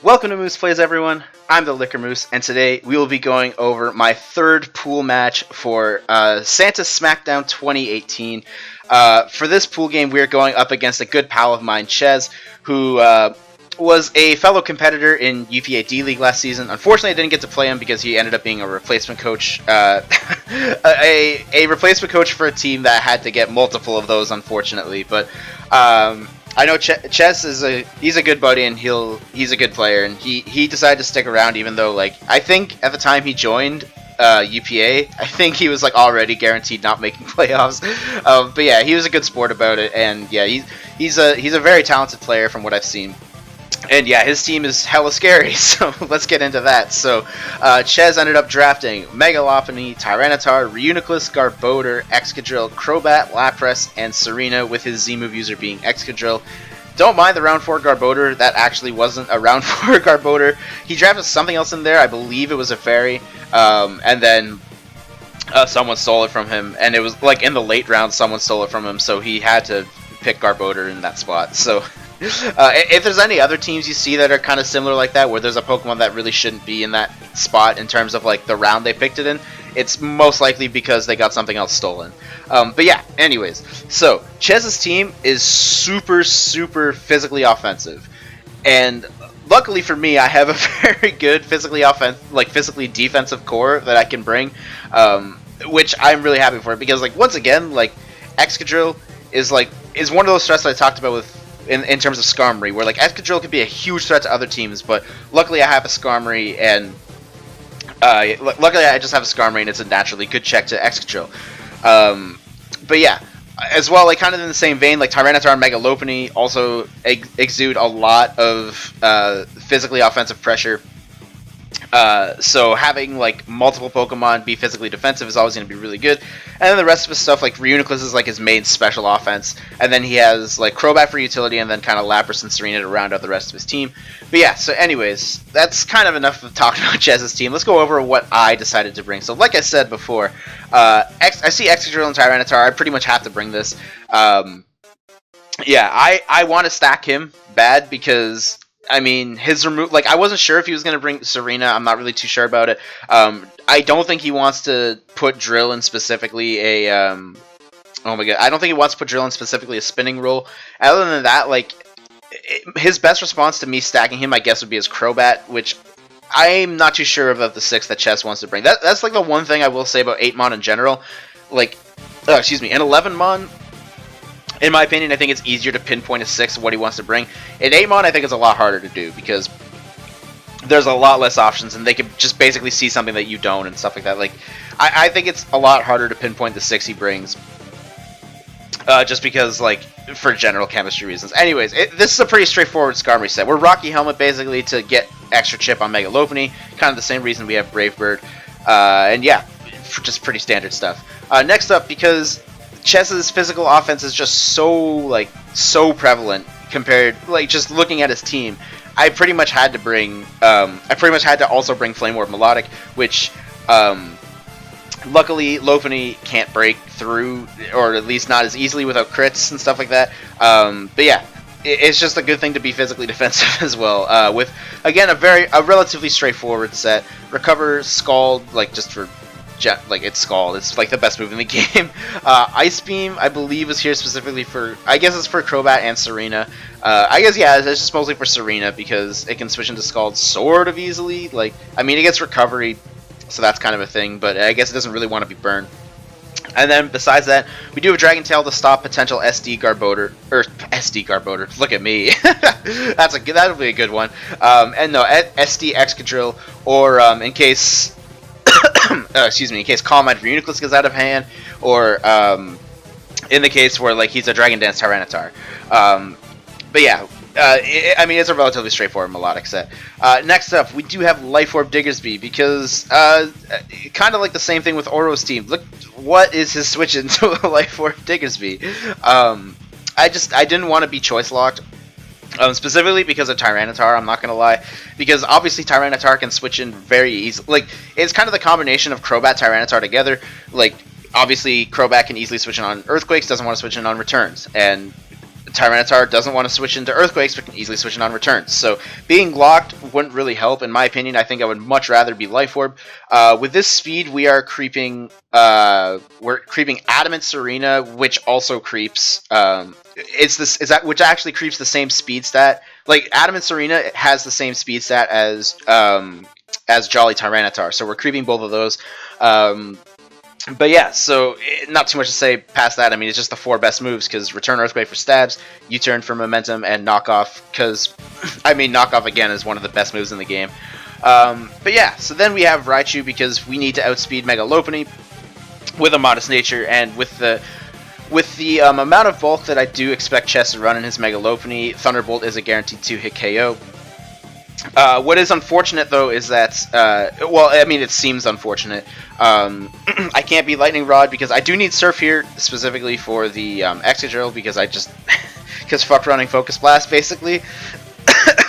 Welcome to Moose Plays, everyone. I'm the Liquor Moose, and today we will be going over my third pool match for Santa Smackdown 2018. For this pool game, we are going up against a good pal of mine, Ches, who was a fellow competitor in UPA D-League last season. Unfortunately, I didn't get to play him because he ended up being a replacement coach, a replacement coach for a team that had to get multiple of those, unfortunately. But I know Ches is he's a good buddy and he's a good player, and he decided to stick around even though, like, I think at the time he joined UPA, I think he was like already guaranteed not making playoffs. But yeah, he was a good sport about it, and yeah, he's a very talented player from what I've seen. And yeah, his team is hella scary, so let's get into that. So, Ches ended up drafting Megaane, Tyranitar, Reuniclus, Garbodor, Excadrill, Crobat, Lapras, and Serena, with his Z-move user being Excadrill. Don't mind the round 4 Garbodor, that actually wasn't a round 4 Garbodor. He drafted something else in there, I believe it was a Fairy, and then someone stole it from him, and it was like in the late round someone stole it from him, so he had to pick Garbodor in that spot. So if there's any other teams you see that are kind of similar like that, where there's a Pokemon that really shouldn't be in that spot in terms of like the round they picked it in, it's most likely because they got something else stolen. But yeah, anyways, so Ches's team is super physically offensive, and luckily for me, I have a very good physically defensive core that I can bring, which I'm really happy for, because like once again, like Excadrill is one of those threats that I talked about with in terms of Skarmory, where like Excadrill could be a huge threat to other teams, but luckily I have a Skarmory, and luckily I just have a Skarmory, and it's a naturally good check to Excadrill. But yeah, as well, like kind of in the same vein, like Tyranitar and Megalopony also exude a lot of physically offensive pressure. So having like multiple Pokemon be physically defensive is always going to be really good. And then the rest of his stuff, like Reuniclus is like his main special offense, and then he has like Crobat for utility, and then kind of Lapras and Serena to round out the rest of his team. But yeah, so anyways, that's kind of enough of talking about Ches's team. Let's go over what I decided to bring. So like I said before, I see Excadrill and Tyranitar. I pretty much have to bring this. Yeah, I want to stack him bad because, I mean, his remove, like, I wasn't sure if he was going to bring Serena. I'm not really too sure about it. I don't think he wants to put Drill in specifically a, oh my god, I don't think he wants to put Drill in specifically a spinning roll. Other than that, like, his best response to me stacking him, I guess, would be his Crobat, which I'm not too sure about the 6 that Ches wants to bring. That's, like, the one thing I will say about 8mon in general. Like, in 11mon, in my opinion, I think it's easier to pinpoint a 6 of what he wants to bring. In 8mon, I think it's a lot harder to do, because there's a lot less options, and they can just basically see something that you don't and stuff like that. Like, I think it's a lot harder to pinpoint the 6 he brings, just because, like, for general chemistry reasons. Anyways, this is a pretty straightforward Skarmory set. We're Rocky Helmet basically to get extra chip on Megalopony, kind of the same reason we have Brave Bird, and yeah, just pretty standard stuff. Next up, because Ches's physical offense is just so prevalent compared, like, just looking at his team, I pretty much had to also bring Flame Orb Melodic, which luckily Lopunny can't break through, or at least not as easily without crits and stuff like that. But yeah, it's just a good thing to be physically defensive as well. With, again, a relatively straightforward set. Recover, Scald, like, just for it's Scald. It's like the best move in the game. Ice Beam, I believe, is here specifically for, I guess it's for Crobat and Serena. I guess, yeah, it's just mostly for Serena because it can switch into Scald sort of easily. Like, I mean, it gets recovery, so that's kind of a thing, but I guess it doesn't really want to be burned. And then besides that, we do have Dragon Tail to stop potential SD Garbodor, or SD Garbodor. Look at me. That'll be a good one. And no, SD Excadrill, or in case in case Calm Mind for Reuniclus goes out of hand, or in the case where, like, he's a Dragon Dance Tyranitar. But yeah, I mean, it's a relatively straightforward melodic set. Next up, we do have Life Orb Diggersby, because kind of like the same thing with Oro's team. Look, what is his switch into a Life Orb Diggersby? I didn't want to be choice locked. Specifically because of Tyranitar, I'm not going to lie. Because obviously Tyranitar can switch in very easily. Like, it's kind of the combination of Crobat, Tyranitar together. Like, obviously Crobat can easily switch in on Earthquakes, doesn't want to switch in on Returns. And Tyranitar doesn't want to switch into Earthquakes, but can easily switch in on returns. So being locked wouldn't really help, in my opinion. I think I would much rather be Life Orb. With this speed, we are creeping. We're creeping Adamant Serena, which also creeps. Which actually creeps the same speed stat. Like Adamant Serena has the same speed stat as Jolly Tyranitar, so we're creeping both of those. But yeah, so not too much to say past that. I mean, it's just the 4 best moves, because Return Earthquake for stabs, U-Turn for momentum, and Knockoff, because, I mean, Knockoff, again, is one of the best moves in the game. But yeah, so then we have Raichu, because we need to outspeed Mega Lopunny with a Modest Nature, and with the amount of bulk that I do expect Chess to run in his Mega Lopunny, Thunderbolt is a guaranteed 2-hit KO. What is unfortunate, though, is that, well, I mean, it seems unfortunate. I can't be Lightning Rod because I do need Surf here, specifically for the Excadrill, because because fuck running Focus Blast, basically.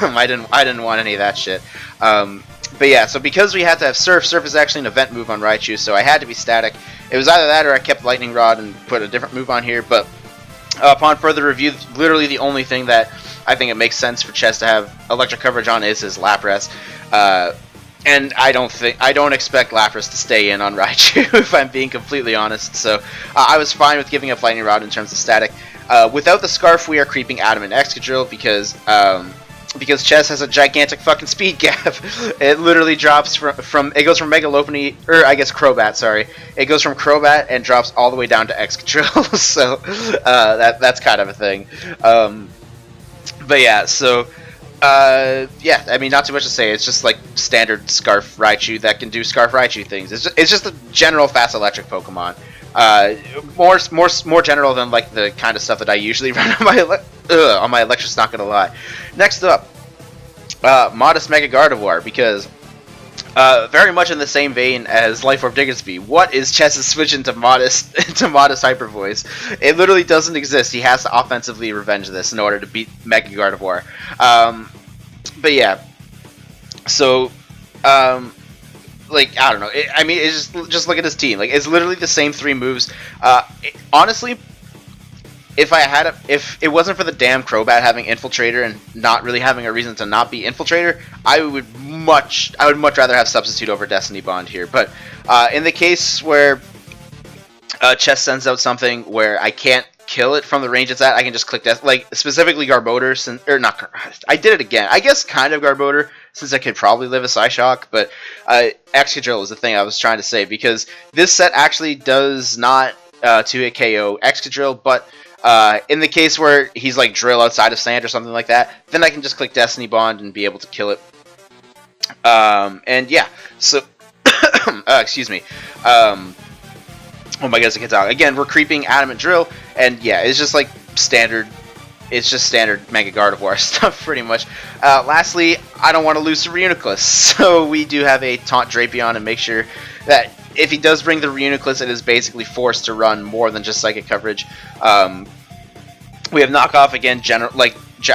I didn't want any of that shit. But yeah, so because we had to have Surf, Surf is actually an event move on Raichu, so I had to be static. It was either that or I kept Lightning Rod and put a different move on here, but upon further review, literally the only thing that I think it makes sense for Chess to have electric coverage on is his Lapras. And I don't expect Lapras to stay in on Raichu, if I'm being completely honest. So I was fine with giving up Lightning Rod in terms of static. Without the Scarf, we are creeping Adamant Excadrill because Chess has a gigantic fucking speed gap. It literally drops it goes from Mega Lopunny, or I guess Crobat, sorry. It goes from Crobat and drops all the way down to Excadrill. So that's kind of a thing. But yeah, so yeah, I mean, not too much to say. It's just like standard Scarf Raichu that can do Scarf Raichu things. It's just a general fast electric Pokemon. More general than like the kind of stuff that I usually run on my Electrics. Not gonna lie. Next up, Modest Mega Gardevoir, because very much in the same vein as Life Orb Diggersby. What is Chess's switch into Modest Hyper Voice? It literally doesn't exist. He has to offensively revenge this in order to beat Mega Gardevoir. But yeah, so like, I don't know. I mean, it's just look at his team. Like, it's literally the same 3 moves. Honestly, if it wasn't for the damn Crobat having Infiltrator and not really having a reason to not be Infiltrator, I would much rather have Substitute over Destiny Bond here. But in the case where Chess sends out something where I can't kill it from the range it's at, I can just click that, like specifically Garbodor, or not. I did it again. I guess kind of Garbodor, since I could probably live a Psyshock, but Excadrill is the thing I was trying to say, because this set actually does not 2-hit KO Excadrill, but in the case where he's like Drill outside of Sand or something like that, then I can just click Destiny Bond and be able to kill it. And yeah, so excuse me. Oh my goodness, I can't talk. Again, we're creeping Adamant Drill, and yeah, it's just like standard. It's just standard Mega Gardevoir stuff, pretty much. Lastly, I don't want to lose to Reuniclus, so we do have a Taunt Drapion and make sure that if he does bring the Reuniclus, it is basically forced to run more than just Psychic coverage. We have Knockoff again,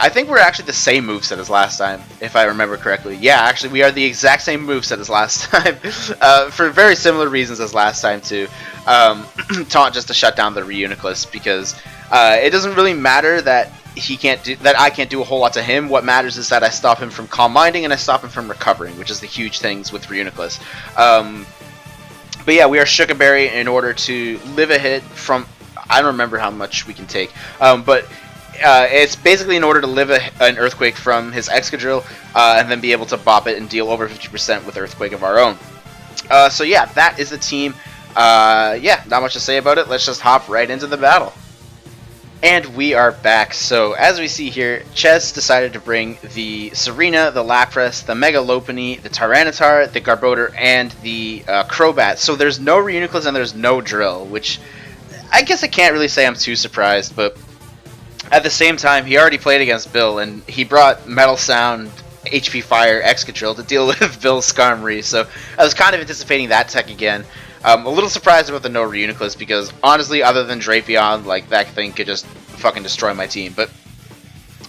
I think we're actually the same moveset as last time, if I remember correctly. Yeah, actually, we are the exact same moveset as last time, for very similar reasons as last time, too. Taunt just to shut down the Reuniclus, because it doesn't really matter that I can't do a whole lot to him. What matters is that I stop him from Calm Minding and I stop him from recovering, which is the huge things with Reuniclus. But yeah, we are Sugar Berry in order to live a hit from... I don't remember how much we can take, but it's basically in order to live an Earthquake from his Excadrill, and then be able to bop it and deal over 50% with Earthquake of our own. So yeah, that is the team. Yeah, not much to say about it. Let's just hop right into the battle. And we are back. So as we see here, Chess decided to bring the Serena, the Lapras, the Mega Lopunny, the Tyranitar, the Garbodor, and the Crobat. So there's no Reuniclus and there's no Drill, which I guess I can't really say I'm too surprised, but at the same time, he already played against Bill, and he brought Metal Sound, HP Fire, Excadrill to deal with Bill's Skarmory, so I was kind of anticipating that tech again. A little surprised about the no Reuniclus, because honestly, other than Drapion, like, that thing could just fucking destroy my team. But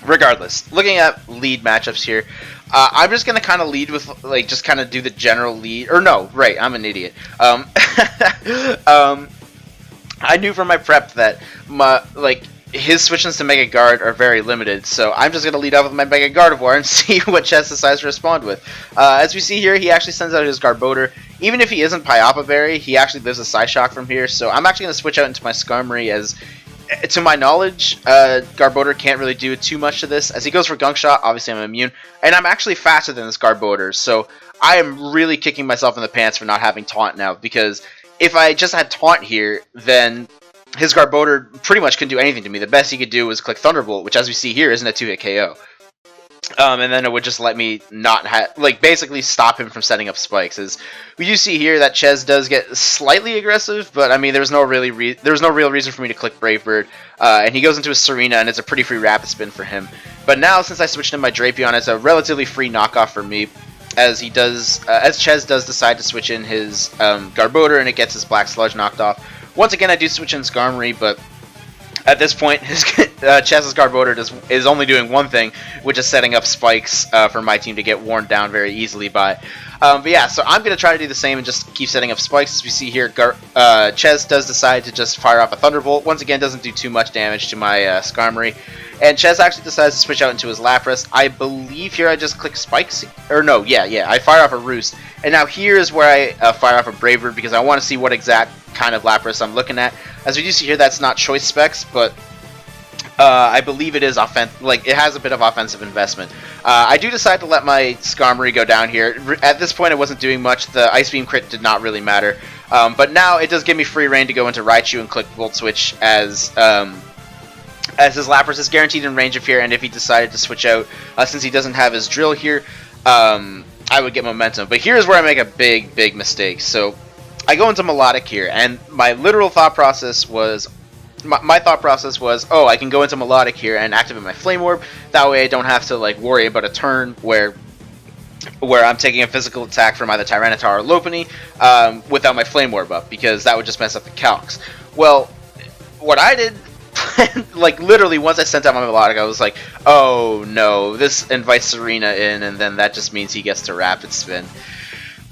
regardless, looking at lead matchups here, I'm just going to kind of lead with, like, just kind of do the general lead. Or no, right, I'm an idiot. I knew from my prep that, his switch-ins to Mega Guard are very limited, so I'm just going to lead off with my Mega Gardevoir and see what Chess decides to respond with. As we see here, he actually sends out his Garbodor. Even if he isn't Pyapa Berry, he actually lives a Psyshock from here, so I'm actually going to switch out into my Skarmory as, to my knowledge, Garbodor can't really do too much to this. As he goes for Gunk Shot, obviously I'm immune, and I'm actually faster than this Garbodor, so I am really kicking myself in the pants for not having Taunt now, because if I just had Taunt here, then his Garbodor pretty much couldn't do anything to me. The best he could do was click Thunderbolt, which as we see here isn't a 2-hit KO. And then it would just let me not basically stop him from setting up spikes. As we do see here that Ches does get slightly aggressive, but I mean there's no real reason for me to click Brave Bird. And he goes into a Serena, and it's a pretty free Rapid Spin for him. But now since I switched in my Drapion, it's a relatively free knockoff for me, as he does, as Ches does decide to switch in his Garbodor, and it gets his Black Sludge knocked off. Once again, I do switch in Skarmory, but at this point, his Chess's Garbodor is only doing one thing, which is setting up spikes for my team to get worn down very easily by. But yeah, so I'm going to try to do the same and just keep setting up spikes. As we see here, Chess does decide to just fire off a Thunderbolt. Once again, doesn't do too much damage to my Skarmory. And Chess actually decides to switch out into his Lapras. I believe here I just click Spikes. Or no, yeah, I fire off a Roost. And now here is where I fire off a Brave Bird, because I want to see what exact kind of Lapras I'm looking at. As we do see here, that's not choice specs, but I believe it is it has a bit of offensive investment. I do decide to let my Skarmory go down here. At this point, it wasn't doing much. The Ice Beam crit did not really matter. But now it does give me free reign to go into Raichu and click Volt Switch as his Lapras is guaranteed in range of here, and if he decided to switch out, since he doesn't have his Drill here, I would get momentum. But here's where I make a big mistake. So I go into Melodic here, and my literal thought process was, my thought process was, oh, I can go into Melodic here and activate my Flame Orb. That way I don't have to like worry about a turn where I'm taking a physical attack from either Tyranitar or Lopunny without my Flame Orb up, because that would just mess up the calcs. Well, what I did, like literally once I sent out my Melodic, I was like, oh no, this invites Serena in, and then that just means he gets to Rapid Spin.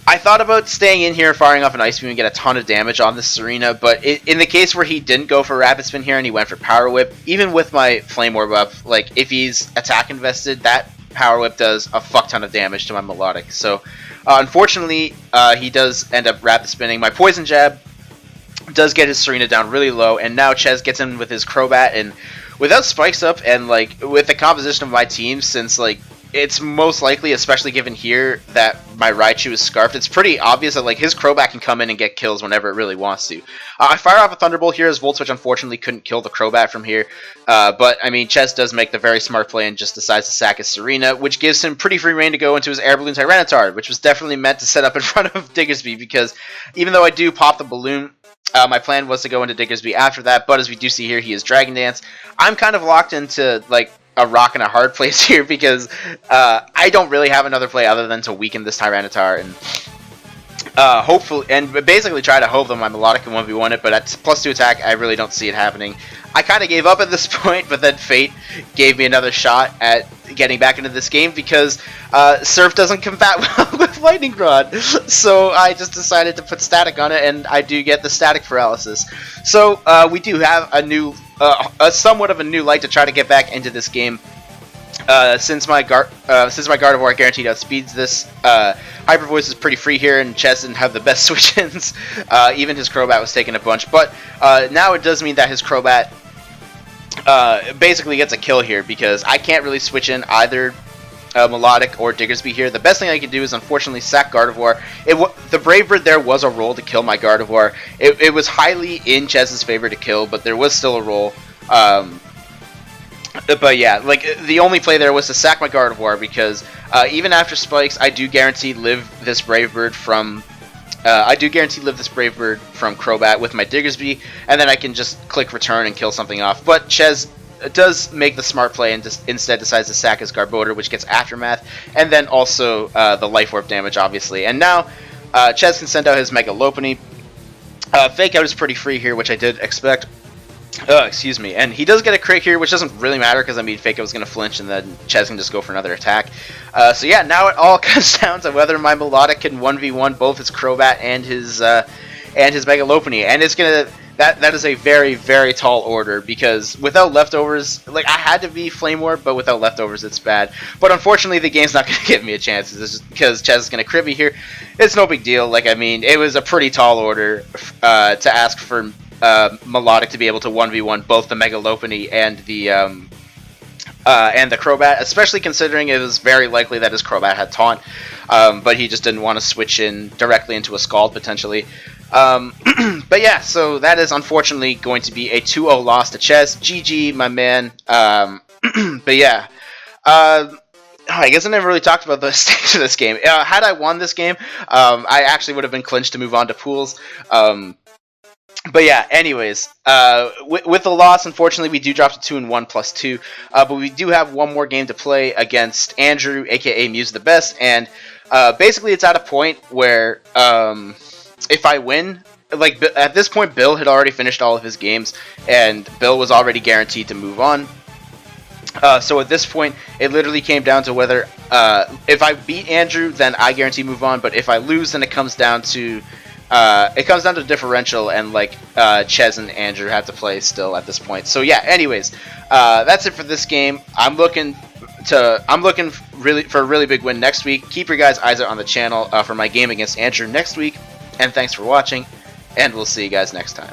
I thought about staying in here, firing off an Ice Beam and get a ton of damage on this Serena, but in the case where he didn't go for Rapid Spin here and he went for Power Whip, even with my Flame Orb up, like if he's attack invested, that Power Whip does a fuck ton of damage to my Melodic. So unfortunately, he does end up Rapid Spinning. My Poison Jab does get his Serena down really low, and now Ches gets in with his Crobat, and without spikes up, and like with the composition of my team, since like it's most likely, especially given here that my Raichu is Scarfed, it's pretty obvious that like his Crobat can come in and get kills whenever it really wants to. I fire off a Thunderbolt here, as Volt Switch unfortunately couldn't kill the Crobat from here, but I mean Ches does make the very smart play and just decides to sack his Serena, which gives him pretty free reign to go into his Air Balloon Tyranitar, which was definitely meant to set up in front of Diggersby, because even though I do pop the balloon, my plan was to go into Diggersby after that, but as we do see here, he is Dragon Dance. I'm kind of locked into like a rock and a hard place here, because I don't really have another play other than to weaken this Tyranitar and hopefully, and basically try to hope that my Melodic can 1v1 it, but at +2 attack, I really don't see it happening. I kind of gave up at this point, but then Fate gave me another shot at getting back into this game, because Surf doesn't combat well with Lightning Rod. So I just decided to put Static on it, and I do get the Static Paralysis. So we do have a new, somewhat of a new light to try to get back into this game. Since my Gardevoir guaranteed outspeeds this, Hyper Voice is pretty free here, and Chess didn't have the best switch-ins. Even his Crobat was taking a bunch, but now it does mean that his Crobat basically gets a kill here, because I can't really switch in either Melodic or Diggersby here. The best thing I can do is unfortunately sack Gardevoir. The Brave Bird there was a roll to kill my Gardevoir. It was highly in Chess's favor to kill, but there was still a roll. But yeah, like the only play there was to sack my Gardevoir, because even after spikes, I do guarantee live this Brave Bird from Crobat with my Diggersby, and then I can just click return and kill something off. But Ches does make the smart play and just instead decides to sack his Garbodor, which gets Aftermath, and then also the Life Orb damage, obviously. And now Ches can send out his Mega Lopunny. Fake Out is pretty free here, which I did expect. Excuse me. And he does get a crit here, which doesn't really matter, because I mean Fake Out was going to flinch, and then Ches can just go for another attack. So yeah, now it all comes down to whether my Melodic can 1v1 both his Crobat and his Mega Lopunny. And it's going to that is a very, very tall order, because without leftovers, like, I had to be Flame War, but without leftovers it's bad. But unfortunately the game's not going to give me a chance, because Ches is going to crit me here. It's no big deal. Like, I mean, it was a pretty tall order to ask for Melodic to be able to 1v1 both the Megalopony and the Crobat, especially considering it was very likely that his Crobat had Taunt, but he just didn't want to switch in directly into a Scald potentially. But yeah, so that is unfortunately going to be a 2-0 loss to Ches. GG, my man. But yeah, I guess I never really talked about the stakes of this game. Had I won this game, I actually would have been clinched to move on to pools. But yeah, anyways, with the loss, unfortunately, we do drop to 2-1 plus 2. But we do have one more game to play against Andrew, aka Muse the Best, and basically it's at a point where if I win, like at this point, Bill had already finished all of his games, and Bill was already guaranteed to move on. So at this point, it literally came down to whether if I beat Andrew, then I guarantee move on. But if I lose, then it comes down to differential, and like Ches and Andrew have to play still at this point. So yeah, anyways, that's it for this game. I'm looking really for a really big win next week. Keep your guys' eyes out on the channel for my game against Andrew next week. And thanks for watching, and we'll see you guys next time.